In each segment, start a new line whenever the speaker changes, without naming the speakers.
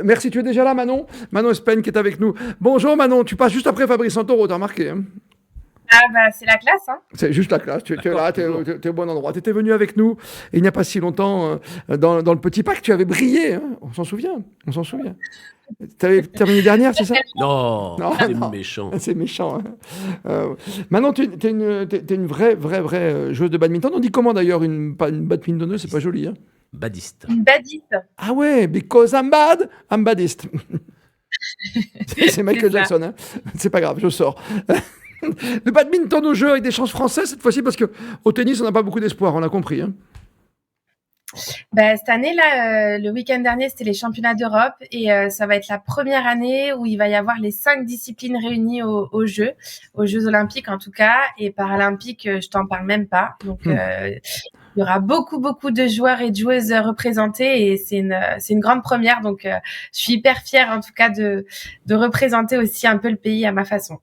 Merci, tu es déjà là, Manon. Manon Espen qui est avec nous. Bonjour, Manon. Tu passes juste après Fabrice Santoro, t'as remarqué, hein?
Ah bah c'est la classe, hein.
C'est juste la classe. Tu es là, tu
Toujours.
es au bon endroit. Tu étais venu avec nous il n'y a pas si longtemps dans le Petit Parc. Tu avais brillé, hein. On s'en souvient. On s'en souvient. Tu avais terminé dernière, c'est ça?
Non,
Non,
c'est
non.
méchant.
C'est méchant, hein. Manon, tu es une vraie joueuse de badminton. On dit comment d'ailleurs pas une badmintonneuse, c'est pas joli, hein?
Badiste.
Une badiste,
Ah ouais, because I'm badiste. C'est Michael
c'est ça.
Jackson, hein. C'est pas grave, je sors. Le badminton au jeu avec des chances françaises cette fois-ci parce que au tennis on n'a pas beaucoup d'espoir, on l'a compris, hein.
Bah, cette année-là, le week-end dernier, c'était les championnats d'Europe et ça va être la première année où il va y avoir les 5 disciplines réunies aux Jeux olympiques en tout cas, et paralympiques, je t'en parle même pas. Donc, il y aura beaucoup de joueurs et de joueuses représentés et c'est une grande première. Donc, je suis hyper fière en tout cas de représenter aussi un peu le pays à ma façon.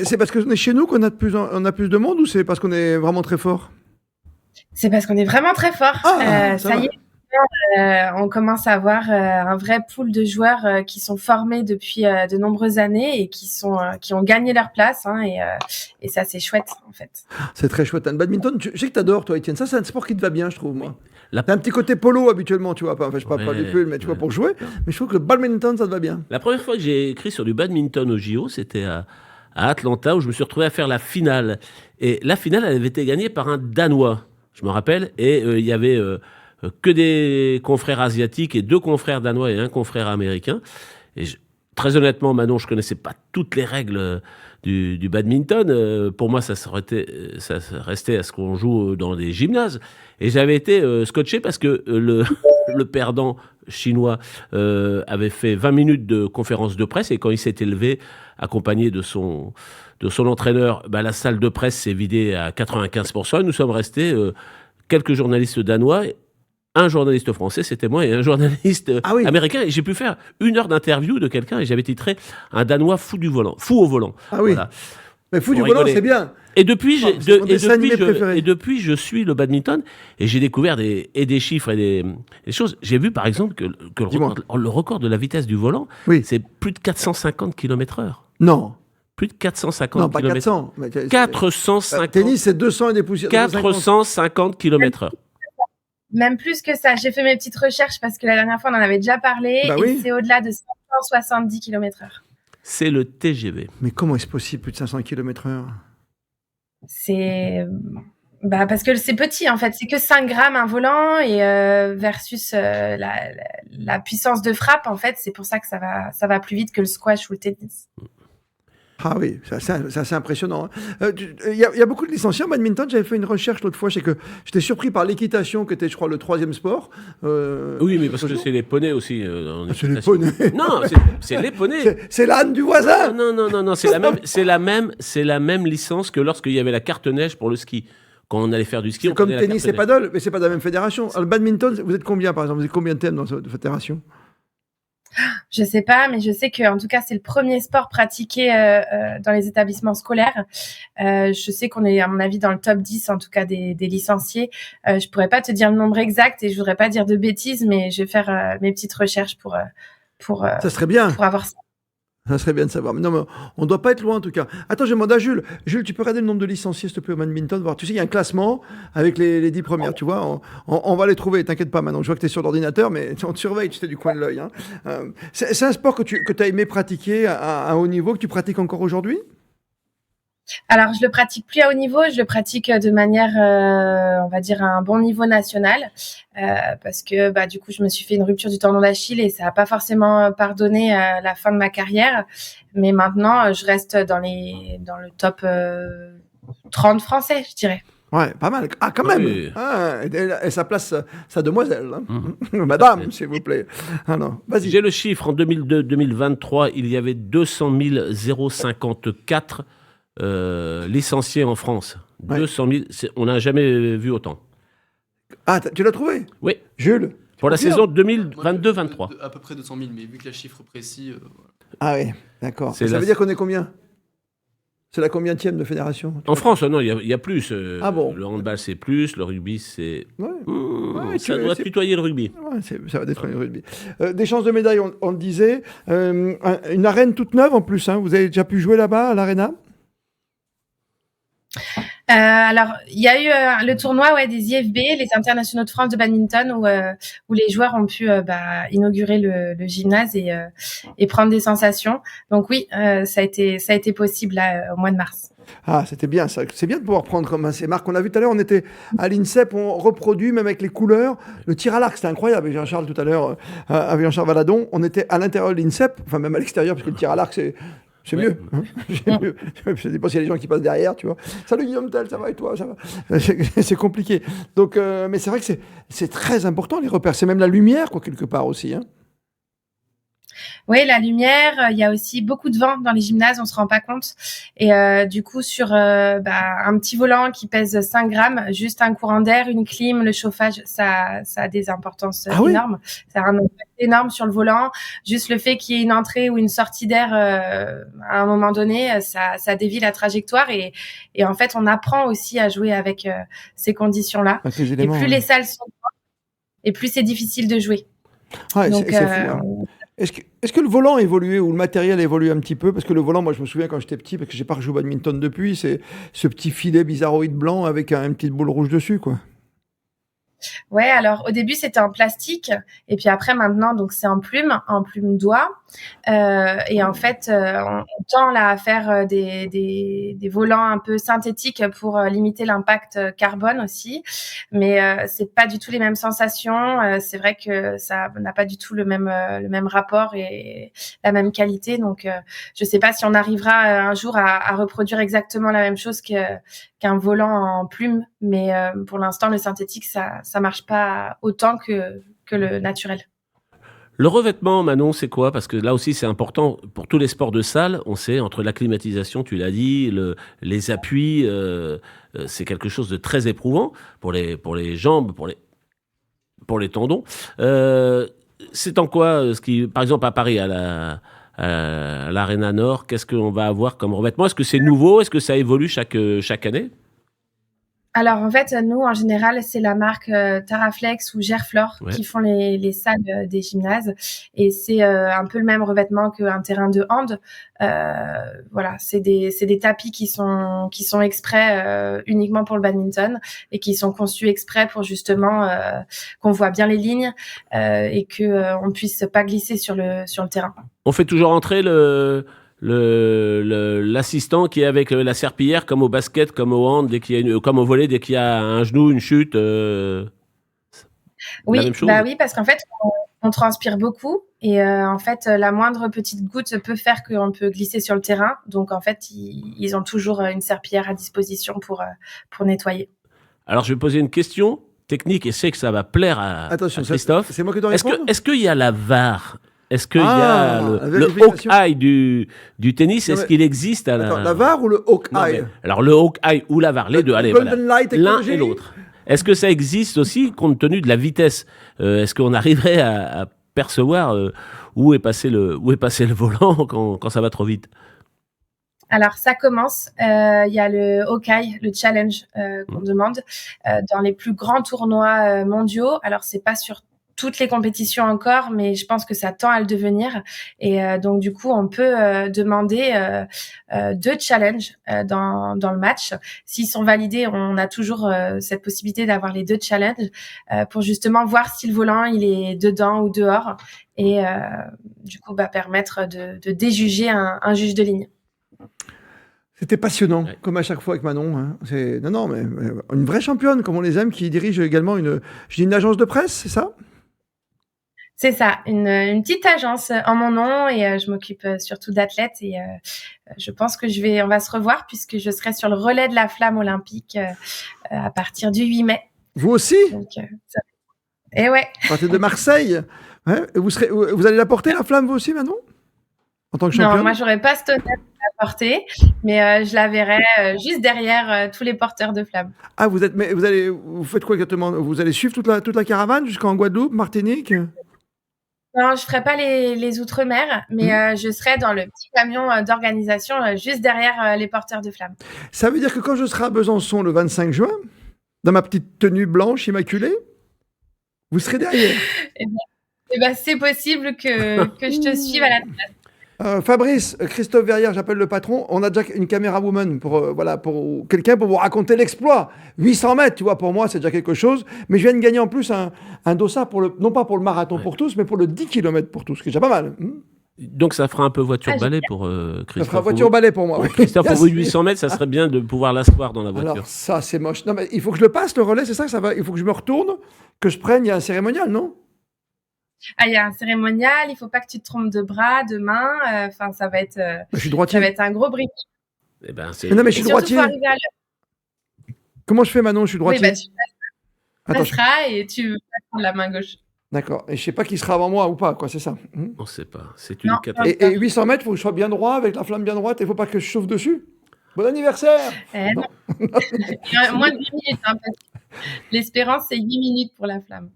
C'est parce qu'on est chez nous qu'on a on a plus de monde ou c'est parce qu'on est vraiment très fort?
C'est parce qu'on est vraiment très fort.
Ah, ça
Ça
va.
y est, on commence à avoir un vrai pool de joueurs qui sont formés depuis de nombreuses années et qui ont gagné leur place, hein, et ça c'est chouette en fait.
C'est très chouette, hein. Le badminton, je sais que t'adores toi, Étienne. Ça, c'est un sport qui te va bien, je trouve, moi.
La,
T'as un petit côté polo habituellement, tu vois. Enfin, je parle pas
Ouais,
du pull, mais tu vois,
ouais.
pour jouer. Mais je trouve que le badminton, ça te va bien.
La première fois que j'ai écrit sur du badminton au JO, c'était à Atlanta, où je me suis retrouvé à faire la finale. Et la finale, elle avait été gagnée par un Danois, je me rappelle. Et il y avait que des confrères asiatiques et 2 confrères danois et un confrère américain. Et très honnêtement, Manon, je connaissais pas toutes les règles du badminton. Pour moi, ça restait à ce qu'on joue dans des gymnases. Et j'avais été scotché parce que le perdant chinois avait fait 20 minutes de conférence de presse et quand il s'est élevé, accompagné de son entraîneur, bah, la salle de presse s'est vidée à 95%. Et nous sommes restés quelques journalistes danois, un journaliste français, c'était moi, et un journaliste
Ah oui.
américain. Et j'ai pu faire 1 heure d'interview de quelqu'un et j'avais titré un Danois fou au volant.
Ah oui.
Voilà.
Mais fou du
Pour
volant,
rigoler.
c'est bien.
Et depuis,
C'est mon dessin animé préféré.
et depuis, je suis le badminton et j'ai découvert des chiffres et des choses. J'ai vu, par exemple, que
Dis-moi.
le record de la vitesse du volant,
Oui.
c'est plus de 450 km/h.
Non.
Plus de 450
Non, pas
km.
400. Mais
450,
tennis, c'est 200 et des poussières.
450 km/h.
Même plus que ça. J'ai fait mes petites recherches parce que la dernière fois on en avait déjà parlé,
Bah
et
oui.
c'est au-delà de 570 km/h.
C'est le TGV.
Mais comment est-ce possible, plus de 500 km/h?
C'est parce que c'est petit en fait, c'est que 5 grammes un volant et versus la puissance de frappe en fait, c'est pour ça que ça va plus vite que le squash ou le tennis.
Ah oui, c'est assez impressionnant, hein. Il y a beaucoup de licenciés en badminton. J'avais fait une recherche l'autre fois, c'est que j'étais surpris par l'équitation, qui était, je crois, le 3e sport.
Oui, mais parce que c'est les poneys aussi.
C'est les poneys.
Non, c'est les poneys.
C'est l'âne du voisin.
Non, c'est la même licence que lorsqu'il y avait la carte neige pour le ski. Quand on allait faire du ski,
C'est
on
comme
prenait la
tennis
carte
et
neige.
paddle, mais c'est pas de la même fédération. Alors, le badminton, vous êtes combien, par exemple? Vous êtes combien de thèmes dans cette fédération?
Je sais pas, mais je sais que en tout cas c'est le premier sport pratiqué dans les établissements scolaires. Je sais qu'on est à mon avis dans le top 10 en tout cas des licenciés. Je pourrais pas te dire le nombre exact et je voudrais pas dire de bêtises, mais je vais faire mes petites recherches
Ça serait bien.
pour avoir ça.
Ça serait bien de savoir. Mais non, mais on ne doit pas être loin en tout cas. Attends, je demande à Jules. Jules, tu peux regarder le nombre de licenciés, s'il te plaît, au badminton, voir. Tu sais, il y a un classement avec les 10 premières, tu vois. On va les trouver, t'inquiète pas maintenant. Je vois que tu es sur l'ordinateur, mais on te surveille, tu sais, du coin de l'œil, hein. C'est un sport que tu as aimé pratiquer à haut niveau, que tu pratiques encore aujourd'hui?
Alors, je le pratique plus à haut niveau, je le pratique de manière, on va dire, à un bon niveau national, parce que du coup, je me suis fait une rupture du tendon d'Achille et ça n'a pas forcément pardonné la fin de ma carrière. Mais maintenant, je reste dans le top 30 français, je dirais.
Ouais, pas mal. Ah, quand même.
Oui.
Ah, et ça place sa demoiselle, hein.
Mhm.
Madame, s'il vous plaît. Ah non, vas-y.
J'ai le chiffre, en 2002-2023, il y avait 200 054 licenciés en France.
Ouais.
200 000, on n'a jamais vu autant.
Ah, tu l'as trouvé?
Oui,
Jules?
pour la
confirmes?
saison 2022-23.
À peu près 200 000, mais vu que la chiffre précis.
Ah oui, d'accord.
C'est
Ça
la-
veut dire qu'on est combien? C'est la combienième de fédération?
En France, non, il y a plus.
Ah bon?
Le handball, c'est plus. Le rugby, c'est.
Ouais.
Ça doit tutoyer le rugby.
Ouais, ça va détrôner le rugby. Des chances de médaille, on le disait. Une arène toute neuve en plus. Hein. Vous avez déjà pu jouer là-bas, à l'Arena?
Alors, il y a eu le tournoi des IFB, les internationaux de France de badminton, où les joueurs ont pu inaugurer le gymnase et prendre des sensations. Donc oui, ça a été possible là, au mois de mars.
Ah, c'était bien ça. C'est bien de pouvoir prendre comme ces marques. On l'a vu tout à l'heure, on était à l'INSEP, on reproduit même avec les couleurs. Le tir à l'arc, c'était incroyable. Avec Jean-Charles tout à l'heure, avec Jean-Charles Valadon, on était à l'intérieur de l'INSEP, enfin même à l'extérieur, parce que le tir à l'arc, c'est mieux. Hein. Je ne sais pas s'il y a des gens qui passent derrière, tu vois. Salut Guillaume Tell, ça va et toi, ça va. C'est compliqué. Donc, mais c'est vrai que c'est très important les repères. C'est même la lumière, quoi, quelque part aussi. Hein.
Oui, la lumière, il y a aussi beaucoup de vent dans les gymnases, on se rend pas compte. Et du coup, sur un petit volant qui pèse 5 grammes, juste un courant d'air, une clim, le chauffage, ça a des importances énormes. Ça a un impact énorme sur le volant. Juste le fait qu'il y ait une entrée ou une sortie d'air à un moment donné, ça dévie la trajectoire. Et en fait, on apprend aussi à jouer avec ces conditions-là. Et plus les salles sont grandes, et plus c'est difficile de jouer.
Ouais, donc, c'est fou. Hein. Est-ce que le volant a évolué ou le matériel a évolué un petit peu? Parce que le volant, moi je me souviens quand j'étais petit, parce que j'ai pas rejoué au badminton depuis, c'est ce petit filet bizarroïde blanc avec une petite boule rouge dessus, quoi.
Ouais, alors au début c'était en plastique et puis après maintenant donc c'est en plume d'oie et en fait on tend là à faire des volants un peu synthétiques pour limiter l'impact carbone aussi, mais c'est pas du tout les mêmes sensations. C'est vrai que ça n'a pas du tout le même rapport et la même qualité, donc je sais pas si on arrivera un jour à reproduire exactement la même chose qu'un volant en plume, mais pour l'instant le synthétique ça marche pas autant que le naturel.
Le revêtement, Manon, c'est quoi? Parce que là aussi, c'est important pour tous les sports de salle. On sait, entre la climatisation, tu l'as dit, les appuis, c'est quelque chose de très éprouvant pour les jambes, pour les tendons. C'est en quoi, par exemple, à Paris, à l'Arena Nord, qu'est-ce qu'on va avoir comme revêtement? Est-ce que c'est nouveau? Est-ce que ça évolue chaque année?
Alors en fait, nous en général, c'est la marque Taraflex ou Gerflor qui font les salles des gymnases, et c'est un peu le même revêtement qu'un terrain de hand. Voilà, c'est des tapis qui sont exprès uniquement pour le badminton et qui sont conçus exprès pour justement qu'on voit bien les lignes et que on puisse pas glisser sur le terrain.
On fait toujours entrer l'assistant qui est avec la serpillière, comme au basket, comme au hand, comme au volley, dès qu'il y a un genou, une chute.
Oui,
la même chose.
Oui, parce qu'en fait, on transpire beaucoup et en fait, la moindre petite goutte peut faire qu'on peut glisser sur le terrain. Donc en fait, ils ont toujours une serpillière à disposition pour nettoyer.
Alors je vais poser une question technique et je sais que ça va plaire à Christophe.
C'est moi qui dois répondre.
Est-ce qu'il y a la VAR? Est-ce qu'il y a le Hawkeye du tennis? Est-ce qu'il existe à
la VAR ou le Hawkeye?
Alors le Hawkeye ou la VAR, les deux, allez,
Golden Light
l'un et l'autre. Est-ce que ça existe aussi compte tenu de la vitesse? Est-ce qu'on arriverait à percevoir où est passé le volant quand ça va trop vite?
Alors ça commence, il y a le Hawkeye, le challenge qu'on demande dans les plus grands tournois mondiaux. Alors c'est pas sur toutes les compétitions encore, mais je pense que ça tend à le devenir. Et donc, du coup, on peut demander 2 challenges dans le match. S'ils sont validés, on a toujours cette possibilité d'avoir les 2 challenges pour justement voir si le volant, il est dedans ou dehors. Et du coup, permettre de déjuger un juge de ligne.
C'était passionnant, comme à chaque fois avec Manon. Hein. Non, mais une vraie championne, comme on les aime, qui dirige également une agence de presse, c'est ça?
C'est ça, une petite agence en mon nom, et je m'occupe surtout d'athlètes, et je pense que on va se revoir puisque je serai sur le relais de la flamme olympique à partir du 8 mai.
Vous aussi?
Donc, et ouais.
À partir de Marseille. Ouais. Vous allez la porter, la flamme, vous aussi, Manon? En tant que championne?
Non, moi j'aurais pas cet honneur de la porter, mais je la verrai juste derrière tous les porteurs de flammes.
Ah, vous faites quoi exactement? Vous allez suivre toute la caravane jusqu'en Guadeloupe, Martinique?
Non, je ferai pas les outre-mer, mais je serai dans le petit camion d'organisation juste derrière les porteurs de flammes.
Ça veut dire que quand je serai à Besançon le 25 juin, dans ma petite tenue blanche immaculée, vous serez derrière.
Eh ben, c'est possible que je te suive à la
Fabrice, Christophe Verrière, j'appelle le patron. On a déjà une caméra woman pour, voilà, pour quelqu'un pour vous raconter l'exploit. 800 mètres, tu vois, pour moi, c'est déjà quelque chose. Mais je viens de gagner en plus un dossard, non pas pour le marathon pour tous, mais pour le 10 km pour tous, ce qui est déjà pas mal.
Donc ça fera un peu voiture-balai pour
Ça
Christophe.
fera voiture-balai pour moi.
Ouais,
oui.
Christophe, pour vous, 800 mètres, ça serait bien de pouvoir l'asseoir dans la voiture.
Alors, ça, c'est moche. Non, mais il faut que je le passe, le relais, c'est ça que ça va. Il faut que je me retourne, que je prenne. Il y a un cérémonial, non?
Ah, il y a un cérémonial, il faut pas que tu te trompes de bras, de mains. Enfin, ça va être
Je suis droitier.
un gros briquet.
Eh ben,
Mais non, mais je
Et
suis
surtout,
droitier.
faut arriver à l'heure.
Comment je fais, Manon? Je suis
Oui,
droitier.
bah, tu
Attends,
passeras et tu vas prendre la main gauche.
d'accord. Et je sais pas qui sera avant moi ou pas, quoi, c'est ça.
on ne sait pas. C'est une
Non,
catastrophe.
Et 800 mètres, il faut que je sois bien droit, avec la flamme bien droite, il faut pas que je chauffe dessus. Bon anniversaire!
Non. Moins de 8 minutes. Hein, parce que l'espérance, c'est 8 minutes pour la flamme.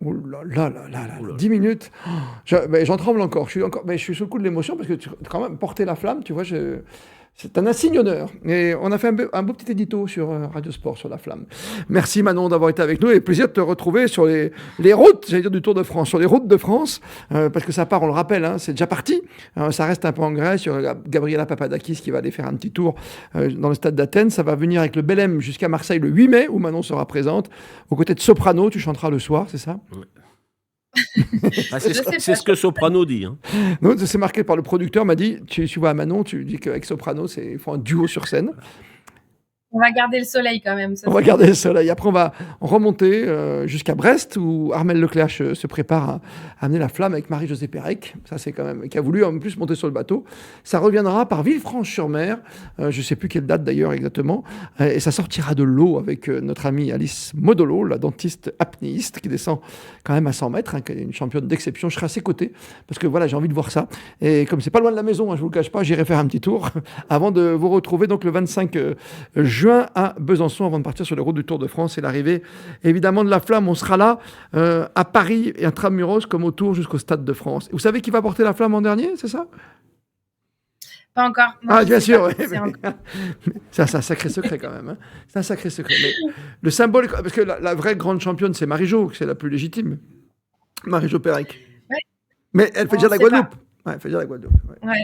Oh là là là là là,
Oh là là.
10 minutes. J'en tremble encore. Mais je suis sous le coup de l'émotion parce que quand même, porter la flamme, tu vois, c'est un insigne honneur. Et on a fait un beau petit édito sur Radio Sport sur la flamme. Merci Manon d'avoir été avec nous et plaisir de te retrouver sur les routes, j'allais dire du Tour de France, sur les routes de France, parce que ça part, on le rappelle, hein, c'est déjà parti. Ça reste un peu en Grèce. Il y aura Gabriela Papadakis qui va aller faire un petit tour dans le stade d'Athènes. Ça va venir avec le Belém jusqu'à Marseille le 8 mai où Manon sera présente. Aux côtés de Soprano, tu chanteras le soir, c'est ça?
Ah, c'est ce que Soprano dit. Hein.
Non, c'est marqué par le producteur, m'a dit, tu vois à Manon, tu dis qu'avec Soprano, ils font un duo sur scène.
On va garder le soleil quand même.
On va garder le soleil. Après, on va remonter jusqu'à Brest, où Armel Leclerc se prépare à amener la flamme avec Marie-Josée Pérec. Ça, c'est quand même... qui a voulu en plus monter sur le bateau. Ça reviendra par Villefranche-sur-Mer. Je ne sais plus quelle date d'ailleurs exactement. Et ça sortira de l'eau avec notre amie Alice Modolo, la dentiste apnéiste, qui descend quand même à 100 mètres, qui est une championne d'exception. Je serai à ses côtés, parce que voilà, j'ai envie de voir ça. Et comme c'est pas loin de la maison, je ne vous le cache pas, j'irai faire un petit tour avant de vous retrouver donc le 25 juin à Besançon avant de partir sur les routes du Tour de France et l'arrivée évidemment de la flamme. On sera là à Paris et à Intramuros comme au Tour jusqu'au Stade de France. Vous savez qui va porter la flamme en dernier, c'est ça?
Pas encore. Non,
Ah, bien sûr, oui. C'est un sacré secret quand même. Hein. C'est un sacré secret. Mais le symbole, parce que la vraie grande championne, c'est Marie-Jo, c'est la plus légitime. Marie-Jo Pérec.
Ouais.
Mais elle fait déjà la Guadeloupe. Ouais, elle fait déjà la Guadeloupe. Ouais.